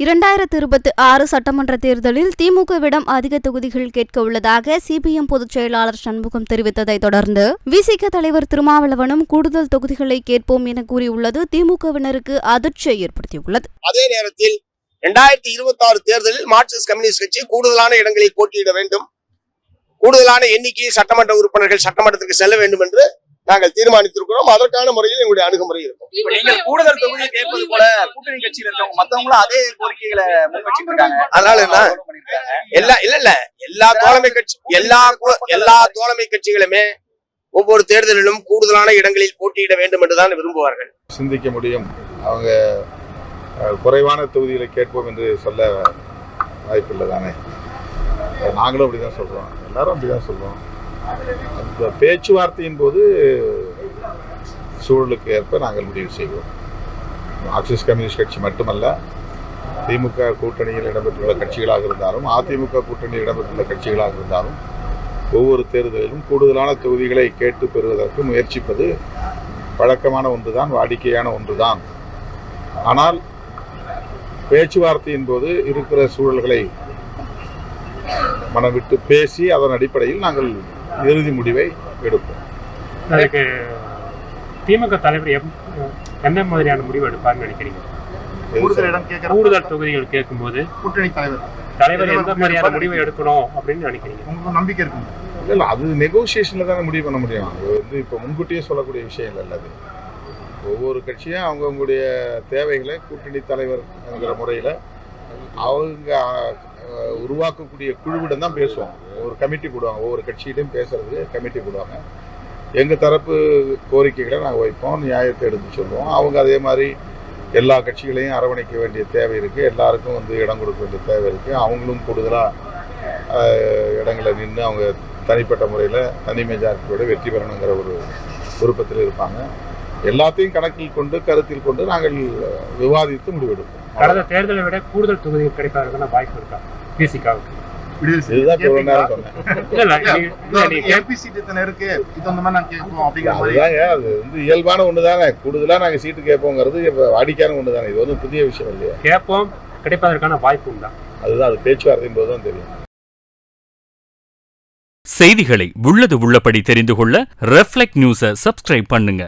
2026 சட்டமன்ற தேர்தலில் திமுகவிடம் அதிக தொகுதிகள் கேட்க உள்ளதாக சிபிஎம் பொதுச் செயலாளர் சண்முகம் தெரிவித்ததை தொடர்ந்து விசிக தலைவர் திருமாவளவனும் கூடுதல் தொகுதிகளை கேட்போம் என கூறியுள்ளது திமுகவினருக்கு அதிர்ச்சியை ஏற்படுத்தியுள்ளது. அதே நேரத்தில் 2026 தேர்தலில் மார்க்சிஸ்ட் கம்யூனிஸ்ட் கட்சி கூடுதலான இடங்களில் போட்டியிட வேண்டும், கூடுதலான எண்ணிக்கையில் சட்டமன்ற உறுப்பினர்கள் சட்டமன்றத்திற்கு செல்ல வேண்டும் என்று நாங்கள் தீர்மானித்திருக்கிறோம். அதற்கான முறையில் எங்களுடைய அணுகுமுறை இருக்கும். நீங்கள் கூடுதல் தொகுதி கேட்பது போல கூட்டணி கட்சியில் இருக்கவங்க மத்தவங்களும் அதே கோரிக்கைகளை முன்வச்சிட்டு இருக்காங்க. அதனால என்ன எல்லா தோழமை கட்சிகளுமே ஒவ்வொரு தேர்தலிலும் கூடுதலான இடங்களில் போட்டியிட வேண்டும் என்றுதான் விரும்புவார்கள். சிந்திக்க முடியும். அவங்க குறைவான தொகுதிகளை கேட்போம் என்று சொல்ல வாய்ப்பில்லை தானே. நாங்களும் அப்படிதான் சொல்றோம், எல்லாரும் அப்படிதான் சொல்றோம். அந்த பேச்சுவார்த்தையின் போது சூழலுக்கு ஏற்ப நாங்கள் முடிவு செய்வோம். மார்க்சிஸ்ட் கம்யூனிஸ்ட் கட்சி மட்டுமல்ல, திமுக கூட்டணியில் இடம்பெற்றுள்ள கட்சிகளாக இருந்தாலும் அதிமுக கூட்டணியில் இடம்பெற்றுள்ள கட்சிகளாக இருந்தாலும் ஒவ்வொரு தேர்தலிலும் கூடுதலான தொகுதிகளை கேட்டு பெறுவதற்கு முயற்சிப்பது வழக்கமான ஒன்றுதான், வாடிக்கையான ஒன்றுதான். ஆனால் பேச்சுவார்த்தையின் போது இருக்கிற சூழல்களை மனவிட்டு பேசி அதன் அடிப்படையில் நாங்கள் இறுதி முடிவை எடுப்போம். அதுக்கு திமுக தலைவர் எந்த மாதிரியான முடிவு எடுப்பார்னு நினைக்கிறீங்க? கூடுதல் தொகுதிகள் கேட்கும்போது கூட்டணி தலைவர் எந்த மாதிரியான முடிவை எடுக்கணும் அப்படின்னு நினைக்கிறீங்க? உங்களுக்கு நம்பிக்கை இருக்கு? இல்லை, அது நெகோசியேஷன்ல தானே முடிவு பண்ண முடியும். அது வந்து இப்போ முன்கூட்டியே சொல்லக்கூடிய விஷயம் இல்லை. அது ஒவ்வொரு கட்சியும் அவங்கவுங்களுடைய தேவைகளை கூட்டணி தலைவர் என்கிற முறையில் அவங்க உருவாக்கக்கூடிய குழுவிடம் தான் பேசுவோம். ஒரு கமிட்டி போடுவாங்க, ஒவ்வொரு கட்சியிலையும் பேசுறதுக்கு கமிட்டி போடுவாங்க. எங்கள் தரப்பு கோரிக்கைகளை நாங்கள் வைப்போம், நியாயத்தை எடுத்து சொல்லுவோம். அவங்க அதே மாதிரி எல்லா கட்சிகளையும் அரவணைக்க வேண்டிய தேவை இருக்குது, எல்லாருக்கும் வந்து இடம் கொடுக்க வேண்டிய தேவை இருக்குது. அவங்களும் கூடுதலாக இடங்களை நின்று அவங்க தனிப்பட்ட முறையில் தனி மெஜாரிட்டியோட வெற்றி பெறணுங்கிற ஒரு விருப்பத்தில் இருப்பாங்க. எல்லாத்தையும் கணக்கில் கொண்டு கருத்தில் கொண்டு நாங்கள் விவாதித்து முடிவெடுப்போம். கடந்த தேர்தலை விட கூடுதல் தொகுதிகள் கிடைப்பதற்கான வாய்ப்பு இருக்கா விசிகாவுக்கு? அது வந்து இயல்பான ஒண்ணுதானே. கூடுதலா நாங்க சீட்டு கேட்போங்கிறது வாடிக்கையான ஒண்ணுதானே. இது வந்து புதிய விஷயம் இல்லையா? கேட்போம், கிடைப்பதற்கான வாய்ப்பு உண்டா? அதுதான், அது பேச்சுவார்த்தையின் போதுதான் தெரியும். செய்திகளை உள்ளது உள்ளபடி தெரிந்து கொள்ள ரெஃப்ளெக்ட் நியூஸை சப்ஸ்கிரைப் பண்ணுங்க.